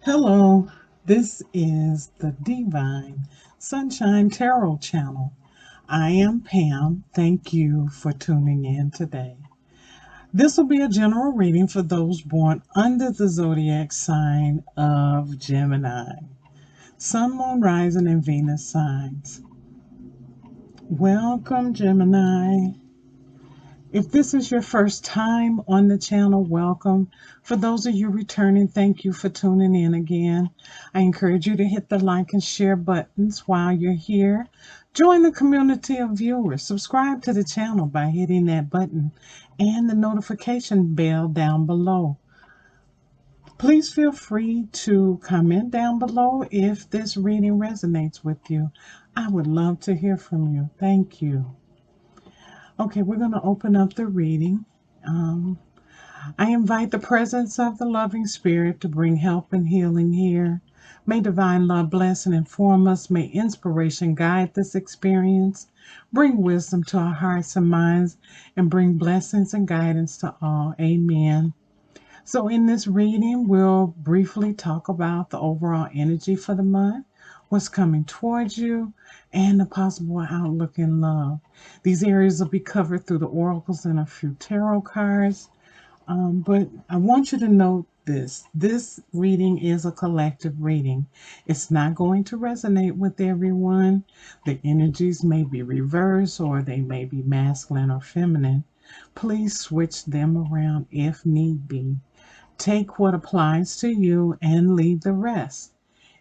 Hello, this is the Devine Sunshine Tarot channel. I am Pam. Thank you for tuning in today. This will be a general reading for those born under the zodiac sign of Gemini, Sun, Moon, Rising, and Venus signs. Welcome, Gemini. If this is your first time on the channel, welcome. For those of you returning, thank you for tuning in again. I encourage you to hit the like and share buttons while you're here. Join the community of viewers. Subscribe to the channel by hitting that button and the notification bell down below. Please feel free to comment down below if this reading resonates with you. I would love to hear from you. Thank you. Okay, we're going to open up the reading. I invite the presence of the loving spirit to bring help and healing here. May divine love bless and inform us. May inspiration guide this experience. Bring wisdom to our hearts and minds and bring blessings and guidance to all. Amen. So in this reading, we'll briefly talk about the overall energy for the month, what's coming towards you, and the possible outlook in love. These areas will be covered through the oracles and a few tarot cards. But I want you to note this. This reading is a collective reading. It's not going to resonate with everyone. The energies may be reversed or they may be masculine or feminine. Please switch them around if need be. Take what applies to you and leave the rest.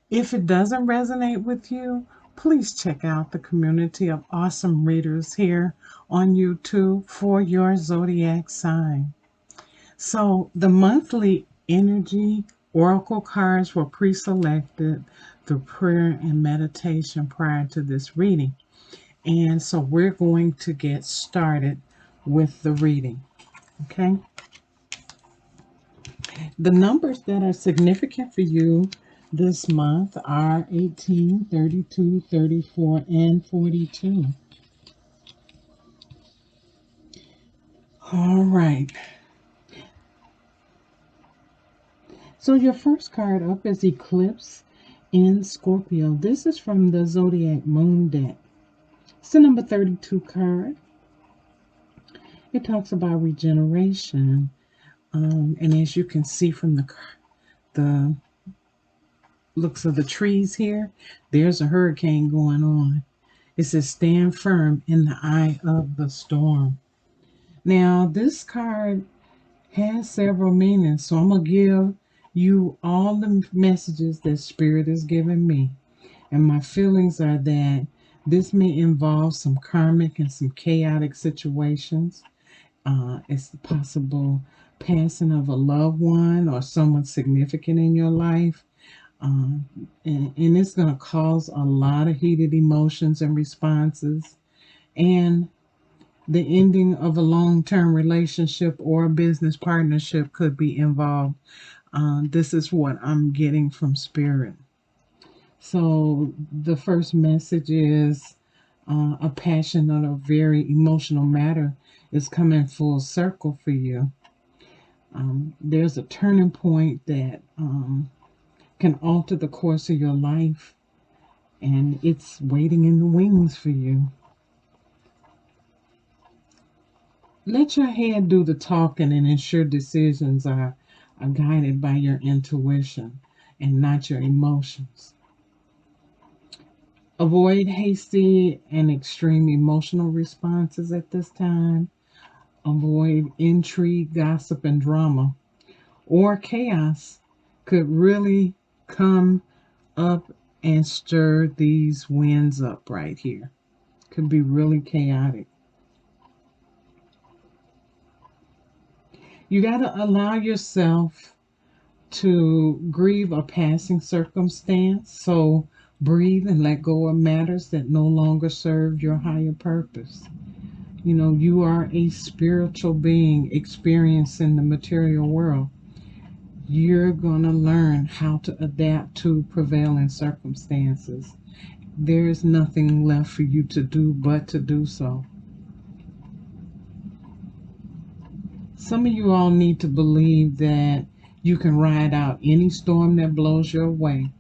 If it doesn't resonate with you, please check out the community of awesome readers here on YouTube for your zodiac sign. So the monthly energy oracle cards were pre-selected through prayer and meditation prior to this reading. And so we're going to get started with the reading. Okay? The numbers that are significant for you this month are 18, 32, 34, and 42. All right. So your first card up is Eclipse in Scorpio. This is from the Zodiac Moon deck. It's the number 32 card. It talks about regeneration. And as you can see from the looks of the trees here, there's a hurricane going on. It says stand firm in the eye of the storm. Now, this card has several meanings, so I'm going to give you all the messages that Spirit is giving me. And my feelings are that this may involve some karmic and some chaotic situations. It's the possible passing of a loved one or someone significant in your life. And it's going to cause a lot of heated emotions and responses. And the ending of a long-term relationship or a business partnership could be involved. This is what I'm getting from Spirit. So the first message is a passionate or very emotional matter is coming full circle for you. There's a turning point that can alter the course of your life, and it's waiting in the wings for you. Let your head do the talking and ensure decisions are guided by your intuition and not your emotions. Avoid hasty and extreme emotional responses at this time. Avoid intrigue, gossip, and drama, or chaos could really come up and stir these winds up right here. Could be really chaotic. You got to allow yourself to grieve a passing circumstance. So breathe and let go of matters that no longer serve your higher purpose. You know, you are a spiritual being experiencing the material world. You're going to learn how to adapt to prevailing circumstances. There is nothing left for you to do but to do so. Some of you all need to believe that You can ride out any storm that blows your way.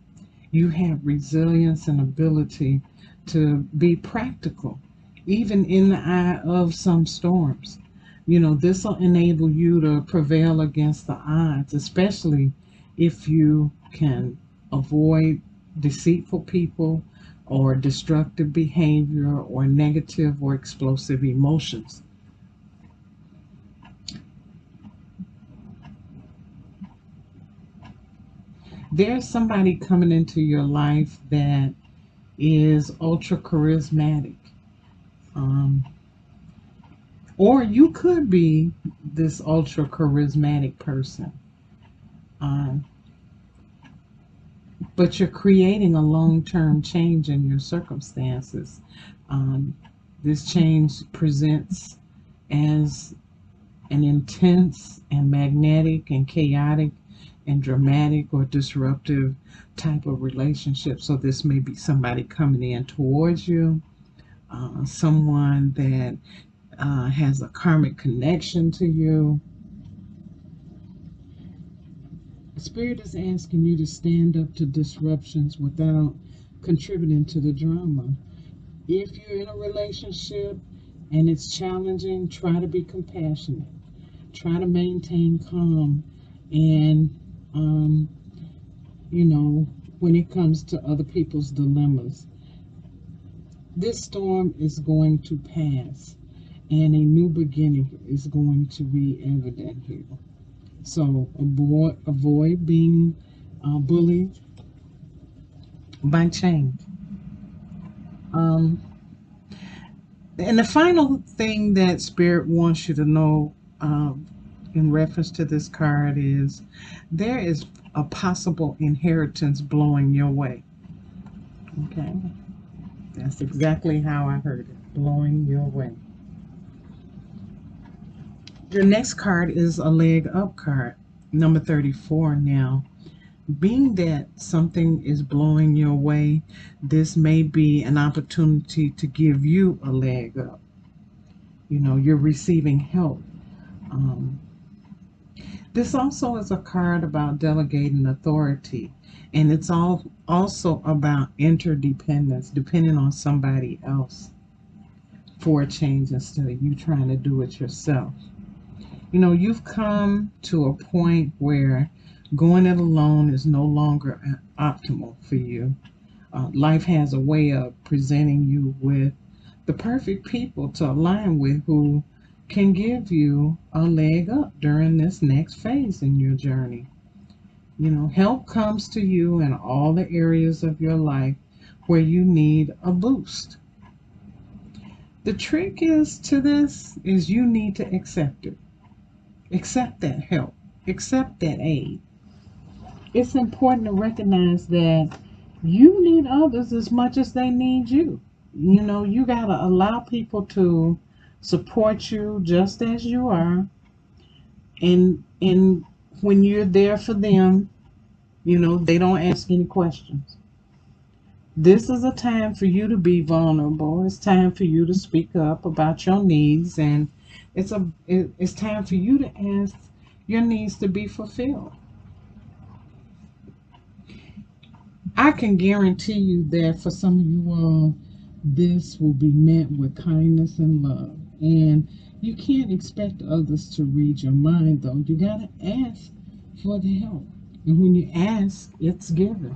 You have resilience and ability to be practical, even in the eye of some storms. This will enable you to prevail against the odds, especially if you can avoid deceitful people or destructive behavior or negative or explosive emotions. There's somebody coming into your life that is ultra charismatic. Um, or you could be this ultra charismatic person. Um, but you're creating a long term change in your circumstances. Um, this change presents as an intense and magnetic and chaotic and dramatic or disruptive type of relationship. So, this may be somebody coming in towards you, someone that has a karmic connection to you. Spirit is asking you to stand up to disruptions without contributing to the drama. If you're in a relationship and it's challenging, try to be compassionate. Try to maintain calm. And, when it comes to other people's dilemmas, this storm is going to pass and a new beginning is going to be evident here. So avoid being bullied by change. And the final thing that Spirit wants you to know in reference to this card is there is a possible inheritance blowing your way. Okay, that's exactly how I heard it, blowing your way. Your next card is a leg up card, number 34 now. Being that something is blowing your way, this may be an opportunity to give you a leg up. You're receiving help. This also is a card about delegating authority, and it's also about interdependence, depending on somebody else for a change instead of you trying to do it yourself. You've come to a point where going it alone is no longer optimal for you. Life has a way of presenting you with the perfect people to align with who can give you a leg up during this next phase in your journey. Help comes to you in all the areas of your life where you need a boost. The trick is you need to accept it. Accept that help. Accept that aid. It's important to recognize that you need others as much as they need you. You got to allow people to support you just as you are. And when you're there for them, they don't ask any questions. This is a time for you to be vulnerable. It's time for you to speak up about your needs, and it's time for you to ask your needs to be fulfilled. I can guarantee you that for some of you all, this will be met with kindness and love. And you can't expect others to read your mind, though. You got to ask for the help. And when you ask, it's given.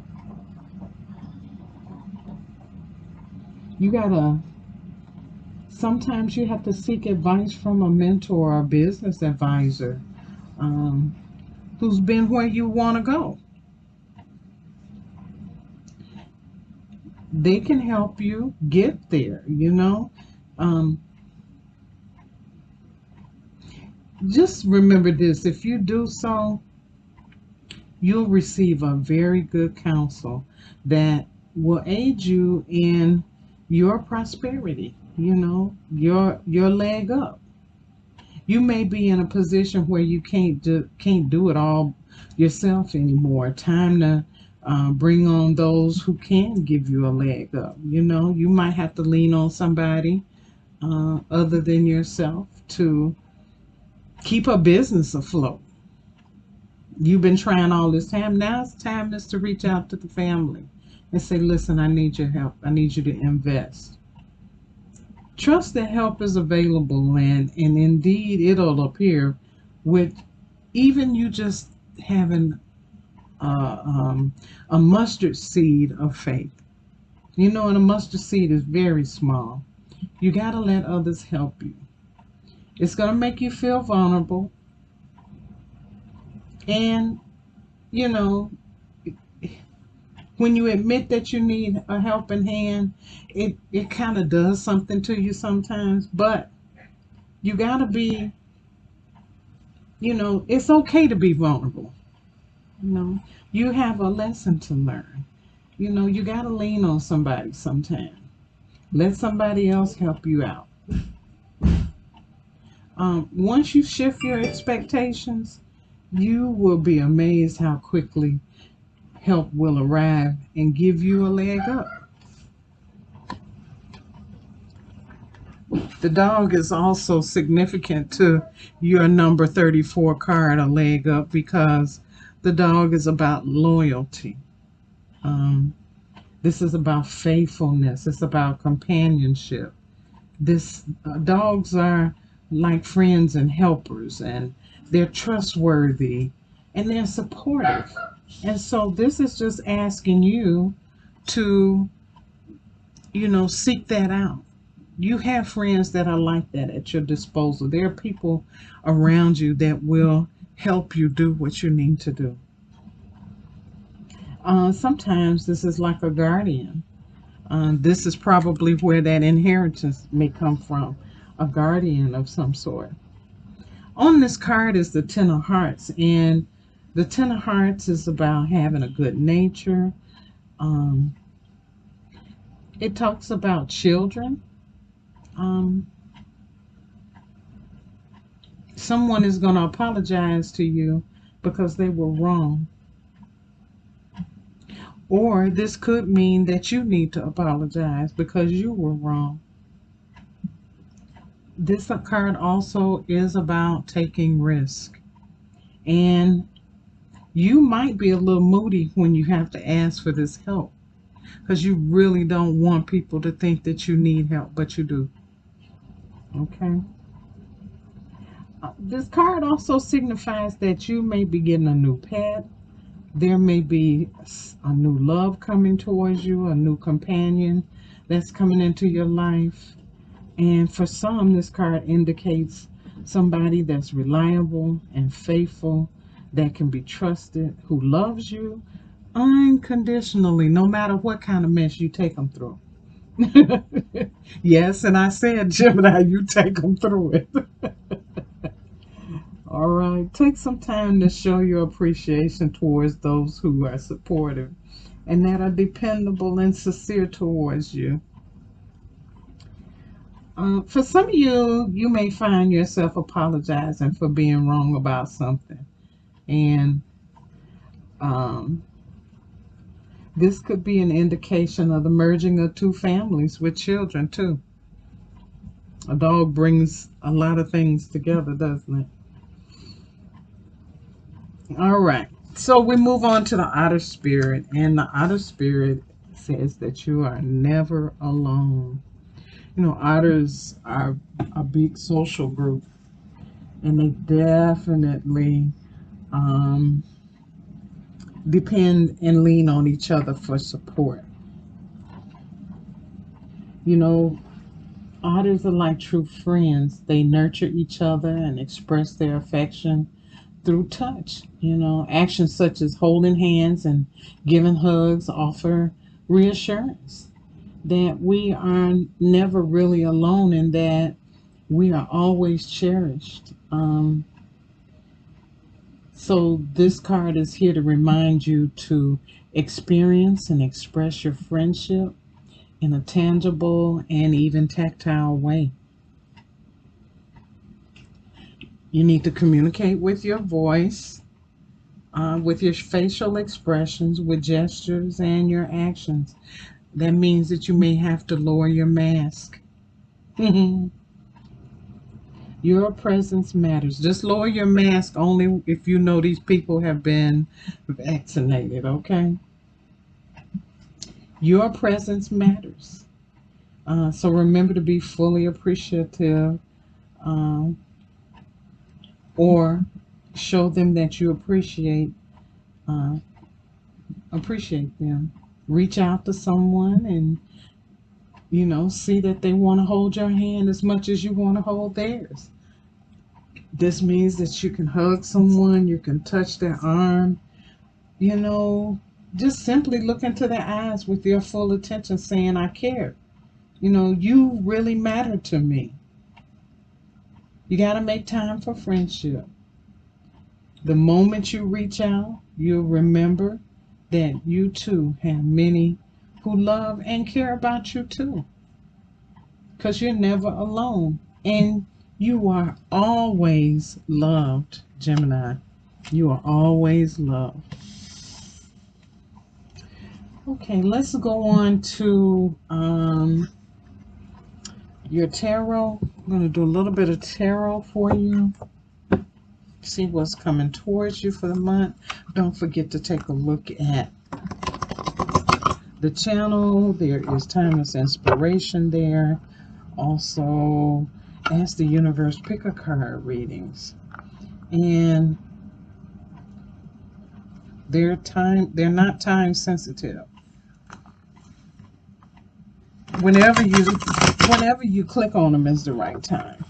Sometimes you have to seek advice from a mentor or a business advisor who's been where you want to go. They can help you get there, Just remember this: if you do so, you'll receive a very good counsel that will aid you in your prosperity, your leg up. You may be in a position where you can't do it all yourself anymore. Time to bring on those who can give you a leg up. You might have to lean on somebody other than yourself to keep a business afloat. You've been trying all this time. Now it's time is to reach out to the family and say, listen, I need your help. I need you to invest. Trust that help is available, and indeed it'll appear with even you just having uh, um, a mustard seed of faith. You know, and a mustard seed is very small. You got to let others help you. It's going to make you feel vulnerable. And, you know, when you admit that you need a helping hand, it kind of does something to you sometimes. But you got to be, it's okay to be vulnerable. You know, you have a lesson to learn. You got to lean on somebody sometime. Let somebody else help you out. Once you shift your expectations, you will be amazed how quickly help will arrive and give you a leg up. The dog is also significant to your number 34 card, a leg up, because the dog is about loyalty. Um, this is about faithfulness. It's about companionship. This dogs are like friends and helpers, and they're trustworthy and they're supportive. And so this is just asking you to, seek that out. You have friends that are like that at your disposal. There are people around you that will help you do what you need to do. Sometimes this is like a guardian. This is probably where that inheritance may come from, a guardian of some sort. On this card is the Ten of Hearts, and the Ten of Hearts is about having a good nature. Um, it talks about children. Um, Someone is going to apologize to you because they were wrong. Or this could mean that you need to apologize because you were wrong. This card also is about taking risk. And you might be a little moody when you have to ask for this help because you really don't want people to think that you need help, but you do. Okay? This card also signifies that you may be getting a new pet. There may be a new love coming towards you, a new companion that's coming into your life. And for some, this card indicates somebody that's reliable and faithful, that can be trusted, who loves you unconditionally, no matter what kind of mess you take them through. Yes, and I said, Gemini, you take them through it. All right, take some time to show your appreciation towards those who are supportive and that are dependable and sincere towards you. For some of you, you may find yourself apologizing for being wrong about something. And um, this could be an indication of the merging of two families with children, too. A dog brings a lot of things together, doesn't it? All right. So we move on to the otter spirit. And the otter spirit says that you are never alone. Otters are a big social group, and they definitely um, depend and lean on each other for support. You know, Otters are like true friends. They nurture each other and express their affection through touch. Actions such as holding hands and giving hugs offer reassurance that we are never really alone and that we are always cherished. So this card is here to remind you to experience and express your friendship in a tangible and even tactile way. You need to communicate with your voice, with your facial expressions, with gestures, and your actions. That means that you may have to lower your mask. You Your presence matters. Just lower your mask only if you know these people have been vaccinated, okay? Your presence matters. So remember to be fully appreciative, um, or show them that you uh, appreciate them. Reach out to someone and see that they want to hold your hand as much as you want to hold theirs. This means that you can hug someone, you can touch their arm, you know, just simply look into their eyes with your full attention, saying, I care. You really matter to me. You got to make time for friendship. The moment you reach out, you'll remember that you too have many who love and care about you too. Because you're never alone. And you are always loved, Gemini. You are always loved. Okay, let's go on to your tarot. I'm going to do a little bit of tarot for you. See what's coming towards you for the month. Don't forget to take a look at the channel. There is timeless inspiration there. Also, ask the universe, pick a card readings. And they're not time sensitive. Whenever you click on them is the right time.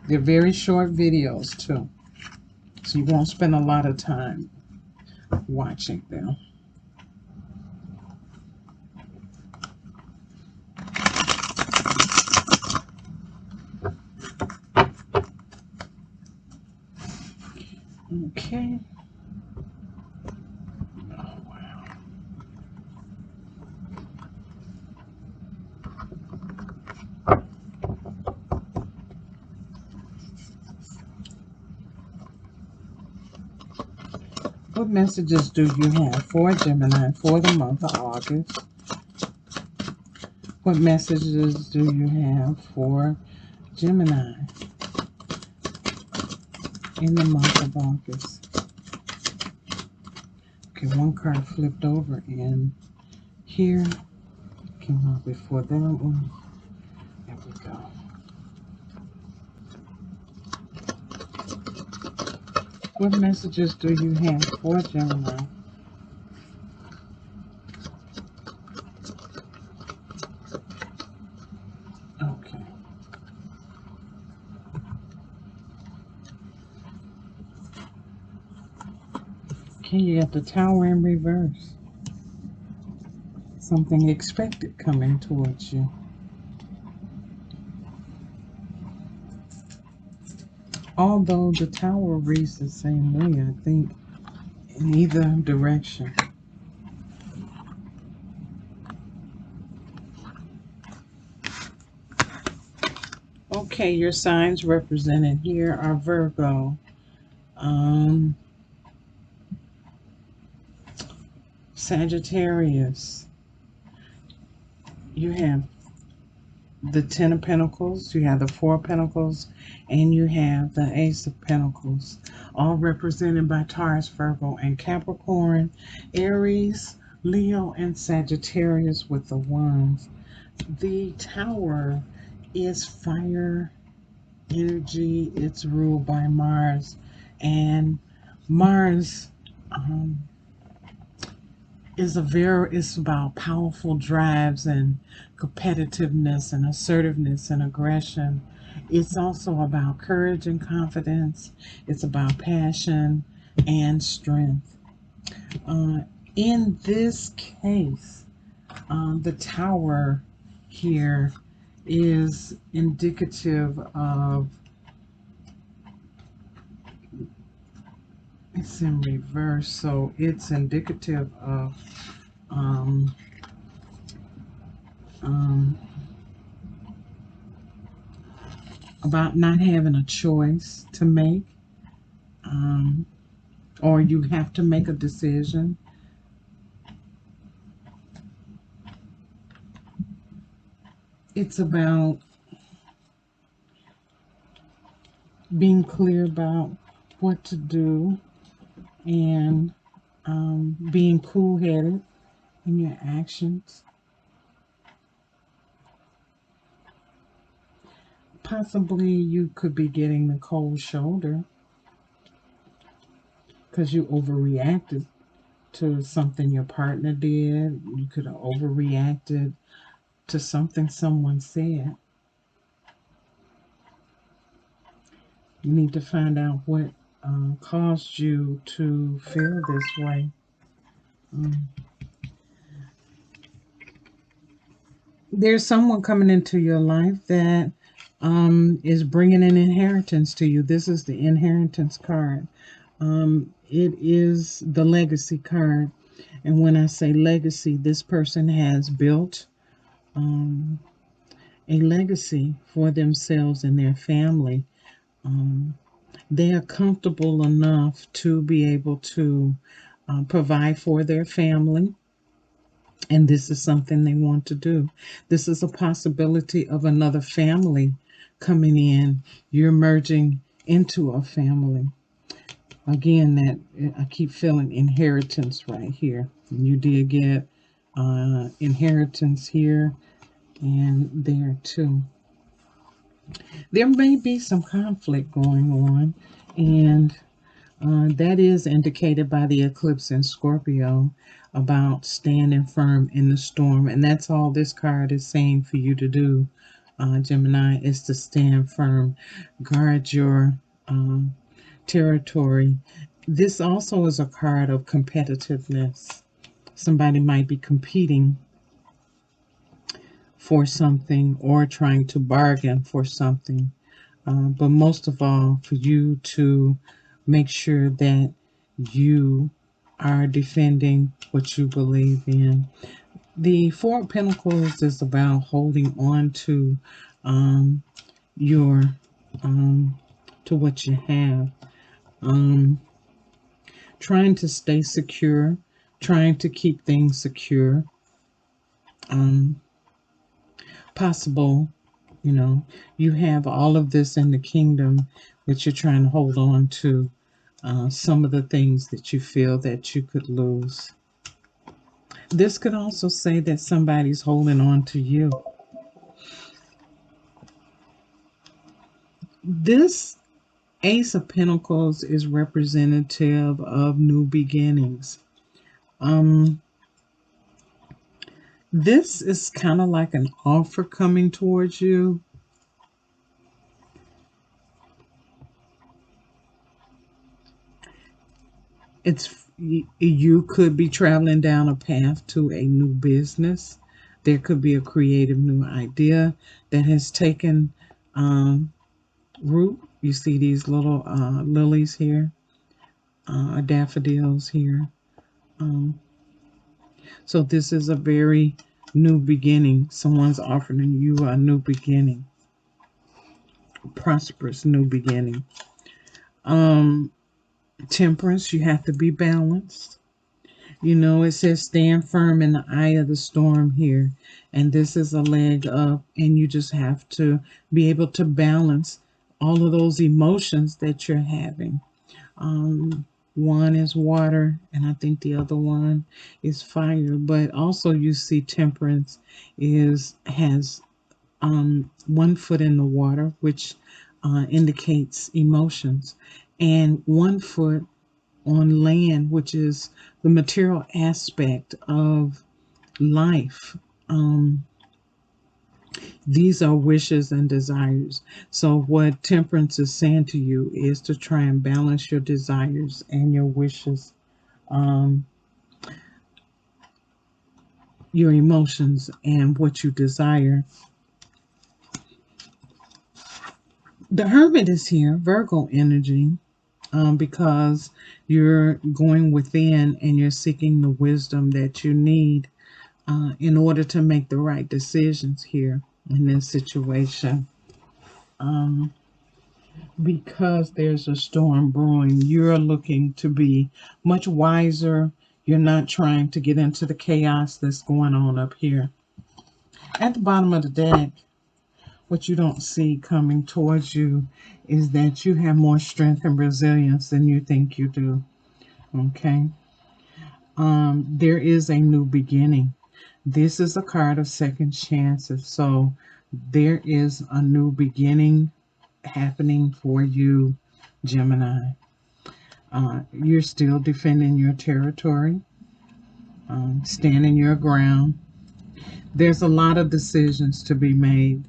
They're very short videos too, so you won't spend a lot of time watching them. Okay. Oh, wow. What messages do you have for Gemini for the month of August? What messages do you have for Gemini in the month of August? Okay, one card flipped over in here. Came out before that one. There we go. What messages do you have for Gemini? Okay. Okay, you got the Tower in reverse. Something expected coming towards you. Although the Tower reads the same way, I think, in either direction. Okay, your signs represented here are Virgo, Sagittarius. You have the Ten of Pentacles, you have the Four of Pentacles, and you have the Ace of Pentacles, all represented by Taurus, Virgo, and Capricorn, Aries, Leo, and Sagittarius with the Wands. The Tower is fire energy. It's ruled by Mars, and Mars it's about powerful drives and competitiveness and assertiveness and aggression. It's also about courage and confidence. It's about passion and strength. In this case, the Tower here is indicative of, it's in reverse, so it's indicative of about not having a choice to make, or you have to make a decision. It's about being clear about what to do, and being cool-headed in your actions. Possibly you could be getting the cold shoulder because you overreacted to something your partner did. You could have overreacted to something someone said. You need to find out what caused you to feel this way. There's someone coming into your life that is bringing an inheritance to you. This is the inheritance card. It is the legacy card. And when I say legacy, this person has built a legacy for themselves and their family. They are comfortable enough to be able to provide for their family. And this is something they want to do. This is a possibility of another family coming in. You're merging into a family. Again, that I keep feeling inheritance right here. You did get inheritance here and there too. There may be some conflict going on, and that is indicated by the eclipse in Scorpio about standing firm in the storm. And that's all this card is saying for you to do, Gemini, is to stand firm, guard your territory. This also is a card of competitiveness. Somebody might be competing for something or trying to bargain for something. But most of all, for you to make sure that you are defending what you believe in. The Four of Pentacles is about holding on to your to what you have, trying to stay secure, trying to keep things secure. Possible, you know, you have all of this in the kingdom, but you're trying to hold on to some of the things that you feel that you could lose. This could also say that somebody's holding on to you. This Ace of Pentacles is representative of new beginnings. This is kind of like an offer coming towards you. You could be traveling down a path to a new business. There could be a creative new idea that has taken root. You see these little lilies here, daffodils here. So this is a very new beginning. Someone's offering you a new beginning, prosperous new beginning. Temperance, you have to be balanced. You know, it says stand firm in the eye of the storm here. And this is a leg up, and you just have to be able to balance all of those emotions that you're having. One is water, and I think the other one is fire. But also you see temperance has 1 foot in the water, which indicates emotions, and 1 foot on land, which is the material aspect of life. These are wishes and desires. So what temperance is saying to you is to try and balance your desires and your wishes, your emotions and what you desire. The Hermit is here, Virgo energy, because you're going within and you're seeking the wisdom that you need in order to make the right decisions here in this situation. Because there's a storm brewing, you're looking to be much wiser. You're not trying to get into the chaos that's going on up here. At the bottom of the deck, what you don't see coming towards you is that you have more strength and resilience than you think you do. Okay. There is a new beginning. This is a card of second chances. So there is a new beginning happening for you, Gemini. You're still defending your territory, standing your ground. There's a lot of decisions to be made.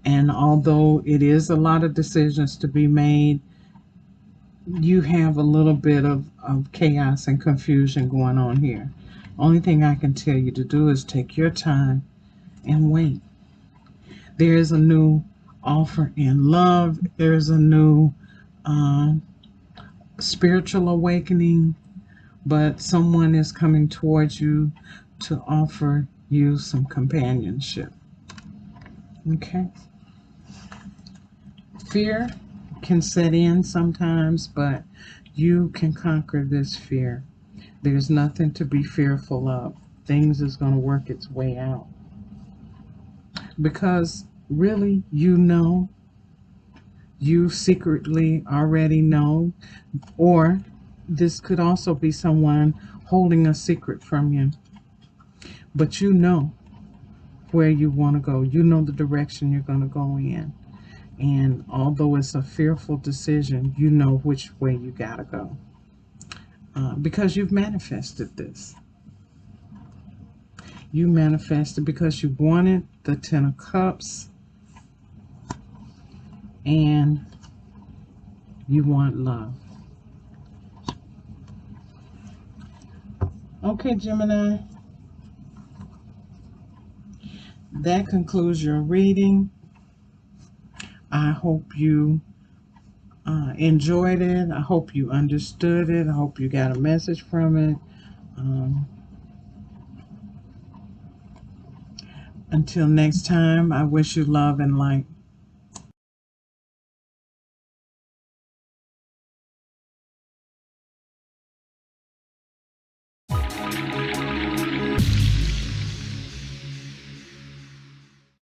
And although it is a lot of decisions to be made, you have a little bit of chaos and confusion going on here. Only thing I can tell you to do is take your time and wait. There is a new offer in love. There's a new spiritual awakening, but someone is coming towards you to offer you some companionship. Okay? Fear can set in sometimes, but you can conquer this fear. There's nothing to be fearful of. Things is going to work its way out. Because really, you secretly already know, or this could also be someone holding a secret from you. But you know where you want to go. You know the direction you're going to go in. And although it's a fearful decision, you know which way you got to go. Because you've manifested this. You manifested because you wanted the Ten of Cups and you want love. Okay, Gemini. That concludes your reading. I hope you enjoyed it. I hope you understood it. I hope you got a message from it. Until next time, I wish you love and light.